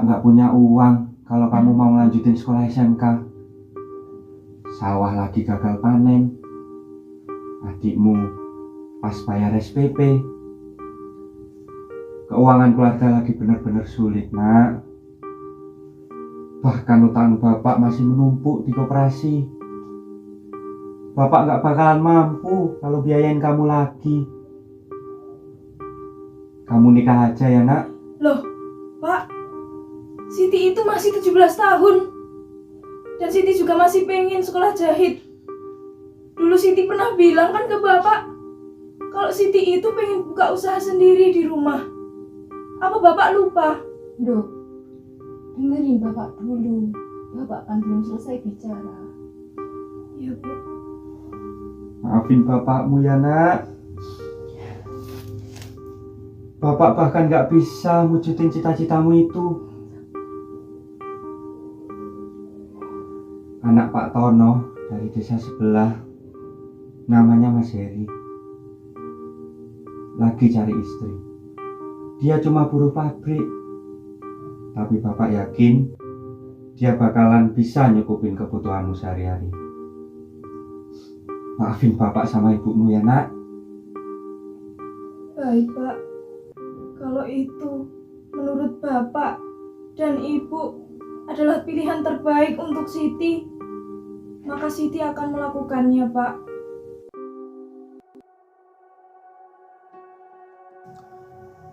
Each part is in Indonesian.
Bapak nggak punya uang kalau kamu mau lanjutin sekolah SMK. Sawah lagi gagal panen. Adikmu pas bayar SPP. Keuangan keluarga lagi benar-benar sulit, Nak. Bahkan utang Bapak masih menumpuk di koperasi. Bapak nggak bakalan mampu kalau biayain kamu lagi. Kamu nikah aja ya, Nak. Loh, Pak, Siti itu masih 17 tahun. Dan Siti juga masih pengen sekolah jahit. Dulu Siti pernah bilang kan ke Bapak, kalau Siti itu pengen buka usaha sendiri di rumah. Apa Bapak lupa? Dok, dengerin Bapak dulu. Bapak kan belum selesai bicara. Ya, Bu. Maafin bapakmu ya, Nak. Bapak bahkan gak bisa wujudin cita-citamu itu. Anak Pak Tono dari desa sebelah, namanya Mas Heri, lagi cari istri. Dia cuma buruh pabrik, tapi Bapak yakin dia bakalan bisa nyukupin kebutuhanmu sehari-hari. Maafin Bapak sama ibumu ya, Nak. Baik, Pak. Kalau itu menurut Bapak dan Ibu adalah pilihan terbaik untuk Siti, maka Siti akan melakukannya, Pak.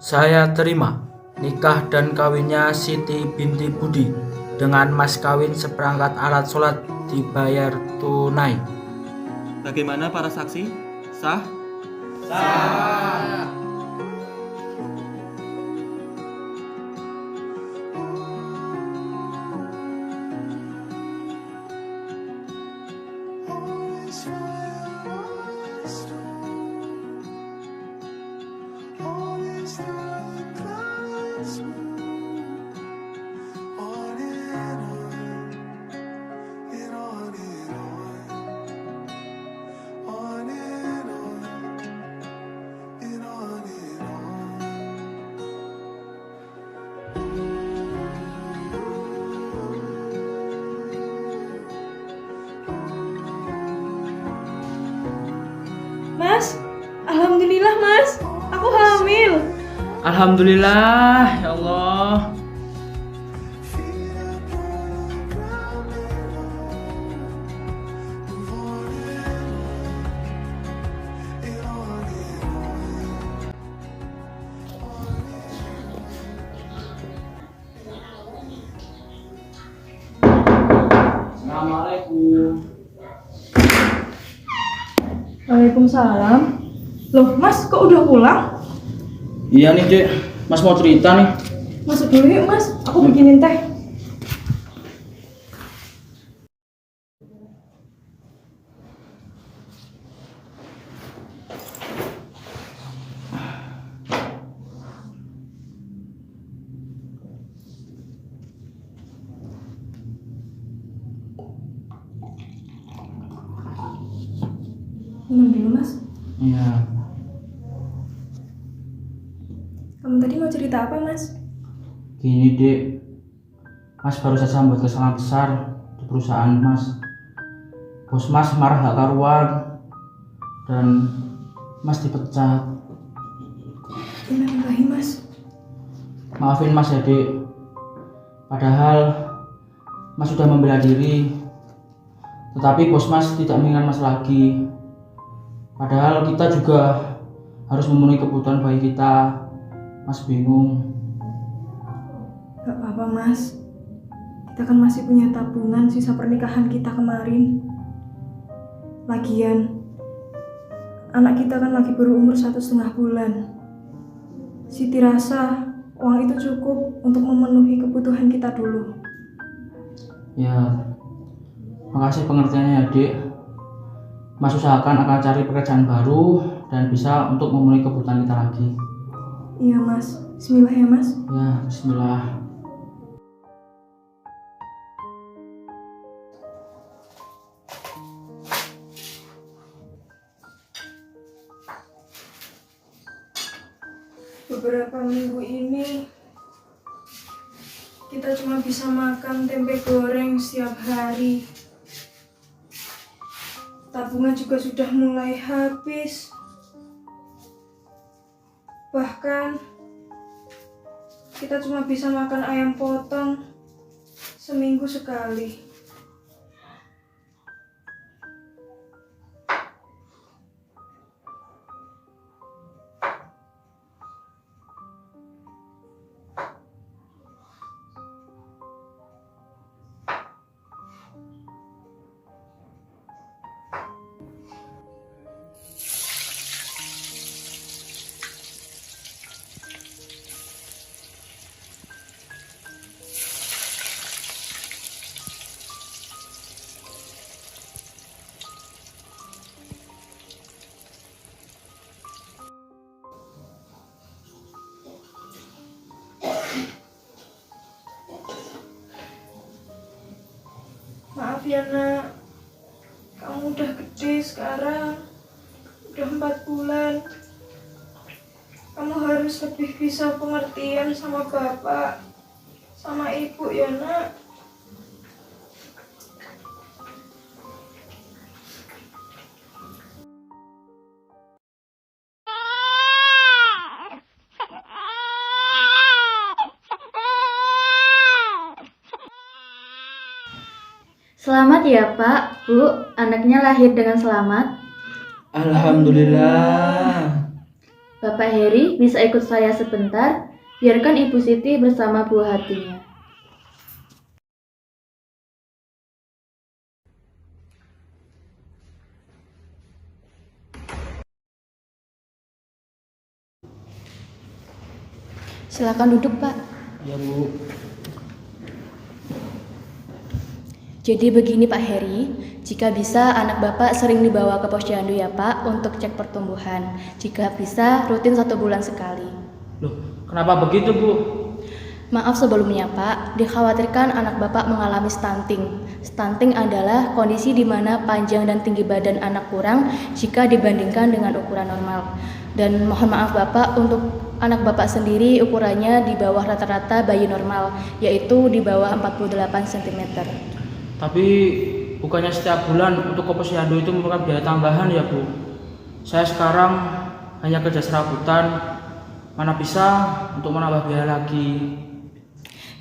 Saya terima nikah dan kawinnya Siti binti Budi dengan mas kawin seperangkat alat sholat dibayar tunai. Bagaimana para saksi? Sah? Sah. Mas, Alhamdulillah Mas, aku hamil. Alhamdulillah ya Allah. Assalamualaikum. Waalaikumsalam. Loh, Mas, kok udah pulang? Iya nih Dek, Mas mau cerita nih. Masuk dulu yuk, Mas. Aku bikinin teh. Minum dulu, Mas. Iya. Kamu tadi mau cerita apa, Mas? Gini Dek, Mas baru saja membuat kesalahan besar di perusahaan Mas. Bos Mas marah gak karuan dan Mas dipecat. Innalillahi, Mas. Maafin Mas ya Dek, padahal Mas sudah membela diri, tetapi bos Mas tidak mengingat Mas lagi. Padahal kita juga harus memenuhi kebutuhan bayi kita. Mas bingung. Gak apa-apa, Mas. Kita kan masih punya tabungan sisa pernikahan kita kemarin. Lagian, anak kita kan lagi berumur 1,5 bulan. Siti rasa uang itu cukup untuk memenuhi kebutuhan kita dulu. Ya, makasih pengertiannya ya Dek. Mas usahakan akan cari pekerjaan baru dan bisa untuk memenuhi kebutuhan kita lagi. Iya, Mas. Bismillah ya, Mas. Ya, bismillah. Beberapa minggu ini kita cuma bisa makan tempe goreng setiap hari. Tabungan juga sudah mulai habis. Bahkan kita cuma bisa makan ayam potong seminggu sekali. Maaf ya nak, kamu udah gede sekarang, udah 4 bulan. Kamu harus lebih bisa pengertian sama bapak, sama ibu ya nak. Selamat ya Pak, Bu, anaknya lahir dengan selamat. Alhamdulillah. Bapak Heri bisa ikut saya sebentar, biarkan Ibu Siti bersama buah hatinya. Silakan duduk Pak. Ya Bu. Jadi begini Pak Heri, jika bisa anak Bapak sering dibawa ke posyandu ya Pak untuk cek pertumbuhan. Jika bisa rutin 1 bulan sekali. Loh, kenapa begitu Bu? Maaf sebelumnya Pak, dikhawatirkan anak Bapak mengalami stunting. Stunting adalah kondisi di mana panjang dan tinggi badan anak kurang jika dibandingkan dengan ukuran normal. Dan mohon maaf Bapak, untuk anak Bapak sendiri ukurannya di bawah rata-rata bayi normal, yaitu di bawah 48 cm. Tapi bukannya setiap bulan untuk ke posyandu itu memerlukan biaya tambahan ya Bu? Saya sekarang hanya kerja serabutan, mana bisa untuk menambah biaya lagi.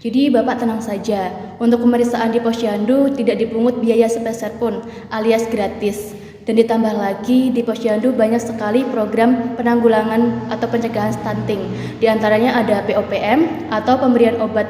Jadi Bapak tenang saja, untuk pemeriksaan di posyandu tidak dipungut biaya sepeser pun, alias gratis. Dan ditambah lagi di posyandu banyak sekali program penanggulangan atau pencegahan stunting. Di antaranya ada POPM atau pemberian obat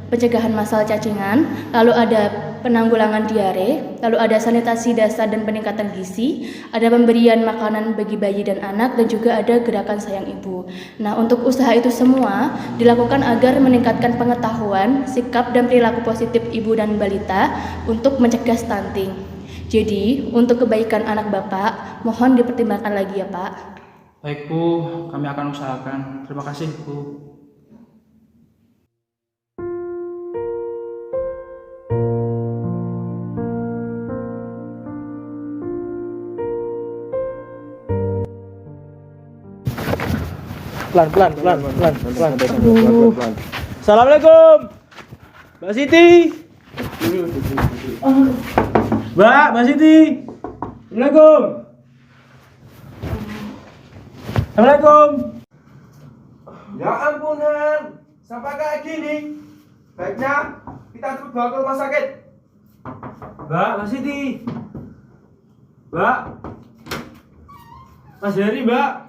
pencegahan massal cacingan, lalu ada penanggulangan diare, lalu ada sanitasi dasar dan peningkatan gizi, ada pemberian makanan bagi bayi dan anak, dan juga ada gerakan sayang ibu. Nah, untuk usaha itu semua dilakukan agar meningkatkan pengetahuan, sikap dan perilaku positif ibu dan balita untuk mencegah stunting. Jadi, untuk kebaikan anak Bapak, mohon dipertimbangkan lagi ya Pak. Baik Bu, kami akan usahakan. Terima kasih Bu. Pelan. Assalamualaikum, Mbak Siti. Mbak Siti. Assalamualaikum. Assalamualaikum. Ya ampunan, sampai kayak gini. Baiknya kita terus bawa ke rumah sakit. Mbak Siti. Mbak. Mas Heri, Mbak.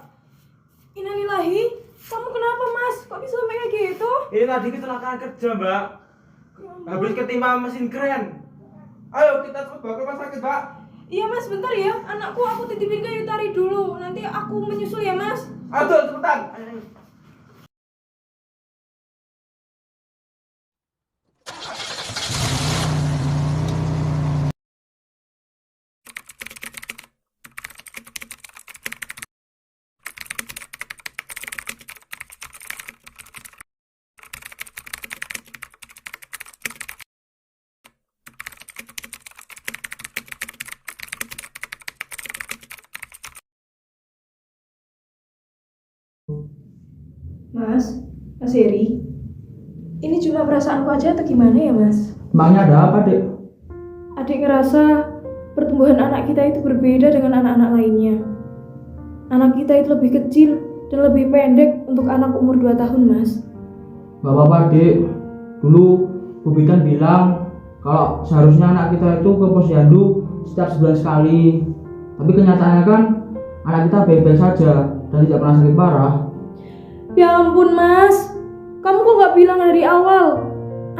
Innalillahi, kamu kenapa Mas? Kok bisa sampai kayak gitu? Ini tadi kecelakaan kerja, Mbak. Habis ketimpa mesin kren. Ayo kita terus bawa ke rumah sakit, Mbak. Iya Mas, bentar ya. Anakku aku titipin ke Yutari dulu. Nanti aku menyusul ya Mas. Aduh, cepetan. Ayo. Mas Heri, ini cuma perasaanku aja atau gimana ya, Mas? Emangnya ada apa, Dek? Adik ngerasa pertumbuhan anak kita itu berbeda dengan anak-anak lainnya. Anak kita itu lebih kecil dan lebih pendek untuk anak umur 2 tahun, Mas. Gak apa-apa, Dek. Dulu Bu Bidan bilang kalau seharusnya anak kita itu ke posyandu setiap sebulan sekali. Tapi kenyataannya kan anak kita baik-baik saja dan tidak pernah sakit parah. Ya ampun, Mas. Kamu kok gak bilang dari awal?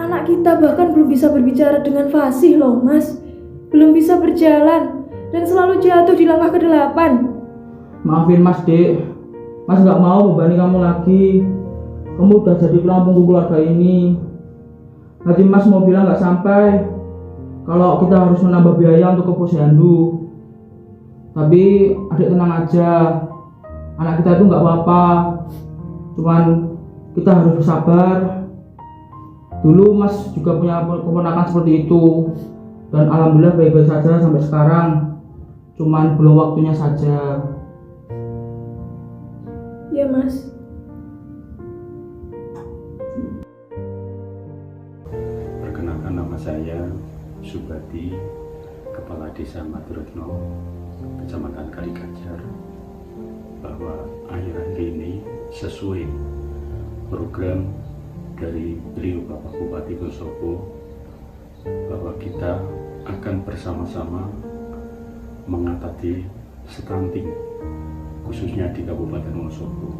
Anak kita bahkan belum bisa berbicara dengan fasih loh, Mas. Belum bisa berjalan dan selalu jatuh di langkah ke-8. Maafin Mas, Dek. Mas gak mau membebani kamu lagi. Kamu udah jadi tulang punggung keluarga ini. Nanti Mas mau bilang gak sampai kalau kita harus menambah biaya untuk ke posyandu. Tapi adik tenang aja. Anak kita itu gak apa-apa. Cuman kita harus bersabar. Dulu Mas juga punya keponakan seperti itu. Dan alhamdulillah baik-baik saja sampai sekarang. Cuman belum waktunya saja. Ya, Mas. Perkenalkan, nama saya Subati, Kepala Desa Maturetno, Kecamatan Kaligajar. Bahwa akhir-akhir ini sesuai program dari beliau Bapak Bupati Wonosobo, bahwa kita akan bersama-sama mengatasi stunting khususnya di Kabupaten Wonosobo.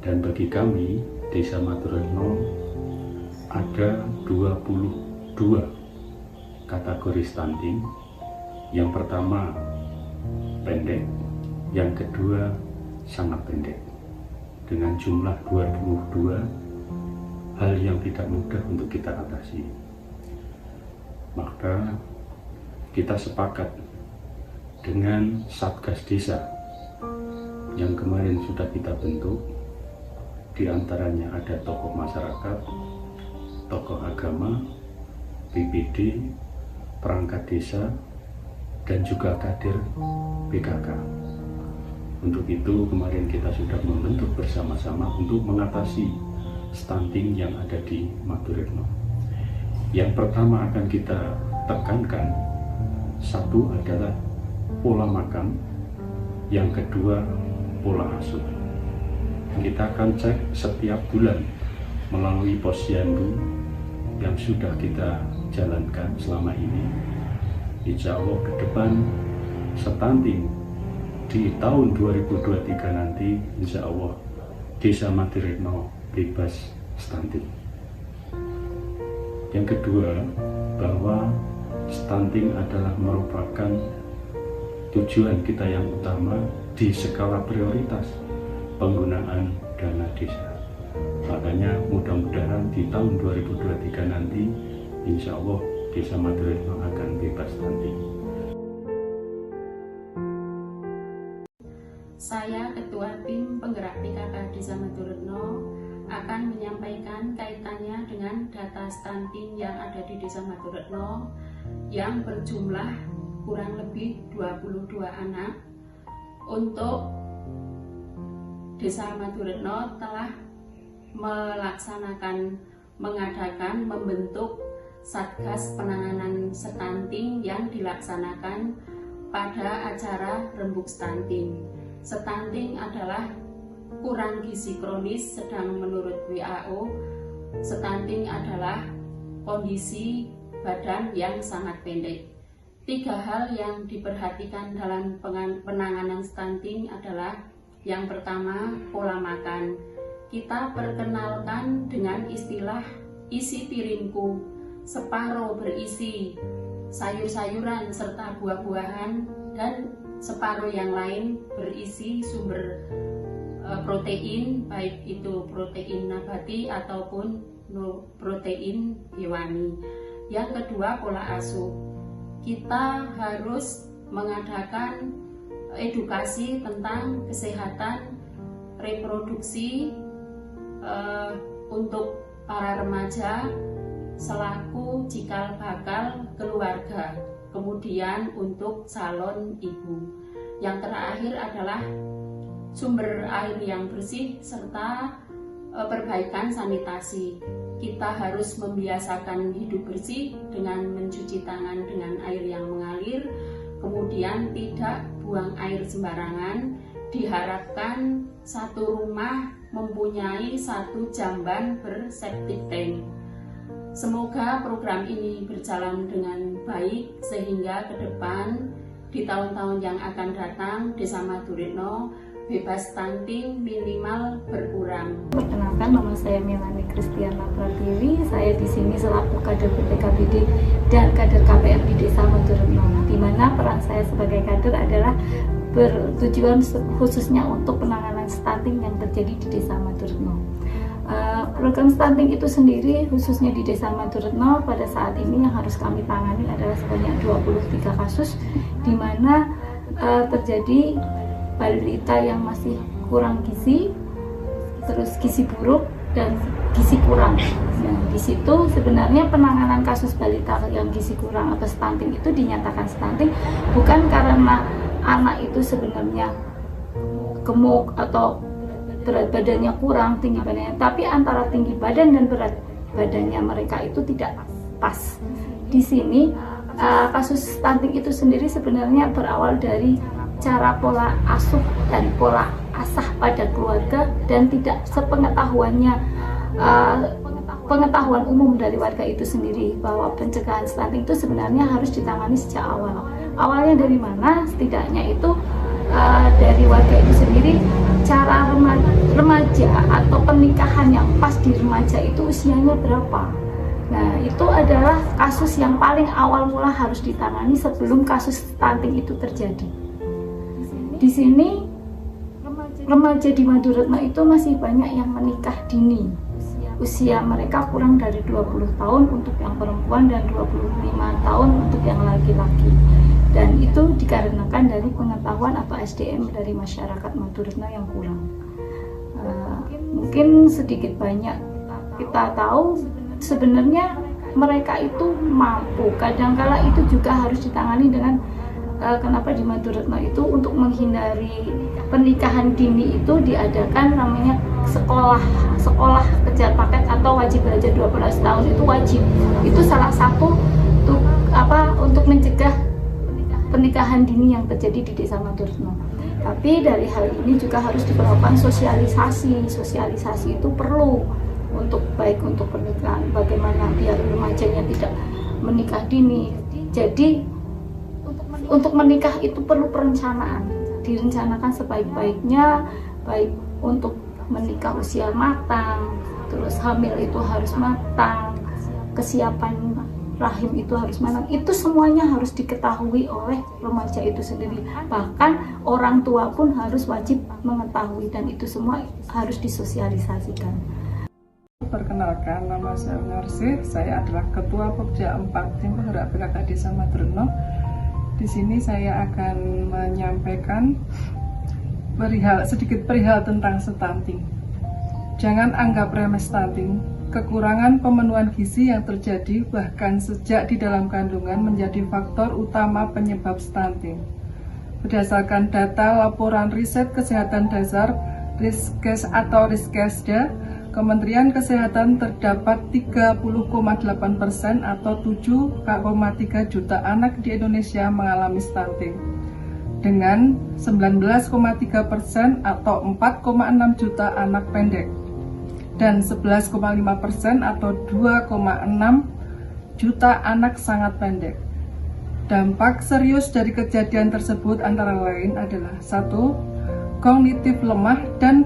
Dan bagi kami Desa Maturetno ada 22 kategori stunting. Yang pertama pendek, yang kedua sangat pendek, dengan jumlah 22 hal yang tidak mudah untuk kita atasi. Maka kita sepakat dengan Satgas Desa yang kemarin sudah kita bentuk. Di antaranya ada tokoh masyarakat, tokoh agama, BPD, perangkat desa, dan juga kader PKK. Untuk itu kemarin kita sudah membentuk bersama-sama untuk mengatasi stunting yang ada di Maturetno. Yang pertama akan kita tekankan, satu adalah pola makan, yang kedua pola asuh. Kita akan cek setiap bulan melalui posyandu yang sudah kita jalankan selama ini. Insya Allah ke depan stunting di tahun 2023 nanti, insya Allah Desa Maturetno bebas stunting. Yang kedua, bahwa stunting adalah merupakan tujuan kita yang utama di skala prioritas penggunaan dana desa. Makanya mudah-mudahan di tahun 2023 nanti insya Allah Desa Maturetno akan bebas stunting. Saya Ketua Tim Penggerak PKK Desa Maturetno akan menyampaikan kaitannya dengan data stunting yang ada di Desa Maturetno yang berjumlah kurang lebih 22 anak. Untuk Desa Maturetno telah membentuk Satgas Penanganan Stunting yang dilaksanakan pada acara Rembuk Stunting. Stunting adalah kurang gizi kronis, sedang menurut WHO, stunting adalah kondisi badan yang sangat pendek. 3 hal yang diperhatikan dalam penanganan stunting adalah yang pertama, pola makan. Kita perkenalkan dengan istilah isi piringku, separuh berisi sayur-sayuran serta buah-buahan dan separuh yang lain berisi sumber protein, baik itu protein nabati ataupun protein hewani. Yang kedua, pola asuh. Kita harus mengadakan edukasi tentang kesehatan reproduksi untuk para remaja selaku cikal bakal keluarga, kemudian untuk calon ibu. Yang terakhir adalah sumber air yang bersih serta perbaikan sanitasi. kita harus membiasakan hidup bersih dengan mencuci tangan dengan air yang mengalir, kemudian tidak buang air sembarangan. Diharapkan satu rumah mempunyai satu jamban berseptic tank. Semoga program ini berjalan dengan baik sehingga ke depan di tahun-tahun yang akan datang Desa Maduretno bebas stunting minimal berkurang. Perkenalkan, nama saya Melani Kristiana Pratiwi. Saya di sini selaku kader BPKBD dan kader KPM di Desa Maduretno, di mana peran saya sebagai kader adalah bertujuan khususnya untuk penanganan stunting yang terjadi di Desa Maduretno. Program stunting itu sendiri khususnya di Desa Maduretno pada saat ini yang harus kami tangani adalah sebanyak 23 kasus, di mana terjadi balita yang masih kurang gizi, terus gizi buruk dan gizi kurang. Nah, di situ sebenarnya penanganan kasus balita yang gizi kurang atau stunting itu dinyatakan stunting bukan karena anak itu sebenarnya gemuk atau berat badannya kurang, tinggi badannya, tapi antara tinggi badan dan berat badannya mereka itu tidak pas. Di sini kasus stunting itu sendiri sebenarnya berawal dari cara pola asuh dan pola asah pada keluarga dan tidak sepengetahuannya pengetahuan umum dari warga itu sendiri bahwa pencegahan stunting itu sebenarnya harus ditangani sejak awal. Awalnya dari mana? Setidaknya itu dari warga itu sendiri, cara remaja atau pernikahan yang pas di remaja itu usianya berapa. Nah, itu adalah kasus yang paling awal mula harus ditangani sebelum kasus stunting itu terjadi. Di sini remaja di Maduretno itu masih banyak yang menikah dini. Usia mereka kurang dari 20 tahun untuk yang perempuan dan 25 tahun untuk yang laki-laki. Dan itu dikarenakan dari pengetahuan atau SDM dari masyarakat Maduretno yang kurang. Mungkin sedikit banyak kita tahu sebenarnya mereka itu mampu. Kadangkala itu juga harus ditangani dengan kenapa di Maduretno itu untuk menghindari pernikahan dini itu diadakan namanya sekolah kejar paket atau wajib belajar 12 tahun itu wajib. Itu salah satu untuk mencegah pernikahan dini yang terjadi di Desa Maduretno. Tapi dari hal ini juga harus diperlakukan sosialisasi. Sosialisasi itu perlu untuk baik untuk pernikahan, bagaimana biar remajanya tidak menikah dini. Jadi untuk menikah itu perlu perencanaan, direncanakan sebaik-baiknya, baik untuk menikah usia matang, terus hamil itu harus matang, kesiapan rahim itu harus matang. Itu semuanya harus diketahui oleh remaja itu sendiri. Bahkan orang tua pun harus wajib mengetahui dan itu semua harus disosialisasikan. Perkenalkan, nama saya Narsih. Saya adalah Ketua Pokja 4 Tim Penggerak PKK Desa Maduretno. Di sini saya akan menyampaikan sedikit perihal tentang stunting. Jangan anggap remeh stunting. Kekurangan pemenuhan gizi yang terjadi bahkan sejak di dalam kandungan menjadi faktor utama penyebab stunting. Berdasarkan data laporan riset kesehatan dasar Riskes atau Riskesda, Kementerian Kesehatan terdapat 30,8% atau 7,3 juta anak di Indonesia mengalami stunting, dengan 19,3% atau 4,6 juta anak pendek dan 11,5% atau 2,6 juta anak sangat pendek. Dampak serius dari kejadian tersebut antara lain adalah 1. Kognitif lemah dan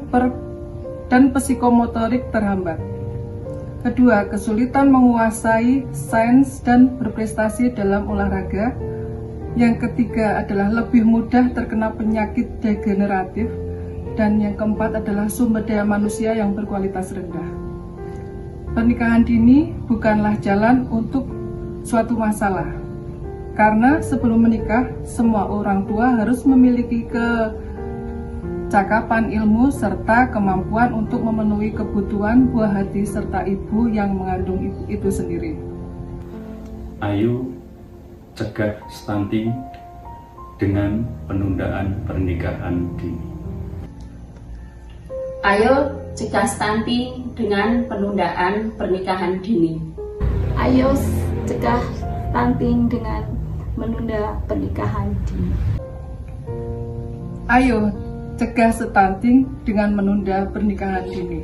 psikomotorik terhambat. Kedua, kesulitan menguasai sains dan berprestasi dalam olahraga. Yang ketiga adalah lebih mudah terkena penyakit degeneratif. Dan yang keempat adalah sumber daya manusia yang berkualitas rendah. Pernikahan dini bukanlah jalan untuk suatu masalah. Karena sebelum menikah, semua orang tua harus memiliki kecakapan ilmu serta kemampuan untuk memenuhi kebutuhan buah hati serta ibu yang mengandung itu sendiri. Ayo cegah stunting dengan penundaan pernikahan dini. Ayo cegah stunting dengan penundaan pernikahan dini. Ayo cegah stunting dengan menunda pernikahan dini. Ayo cegah stunting dengan menunda pernikahan dini.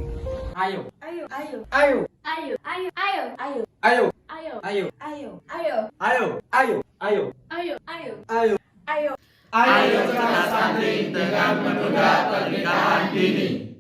Ayo. Ayo, ayo, Ayo. ayo, ayo, ayo, ayo, Ayo. ayo, Ayo. ayo, ayo, Ayo. Ayo. Ayo. ayo, ayo, Ayo. ayo. Ayo cegah stunting dengan menunda pernikahan dini.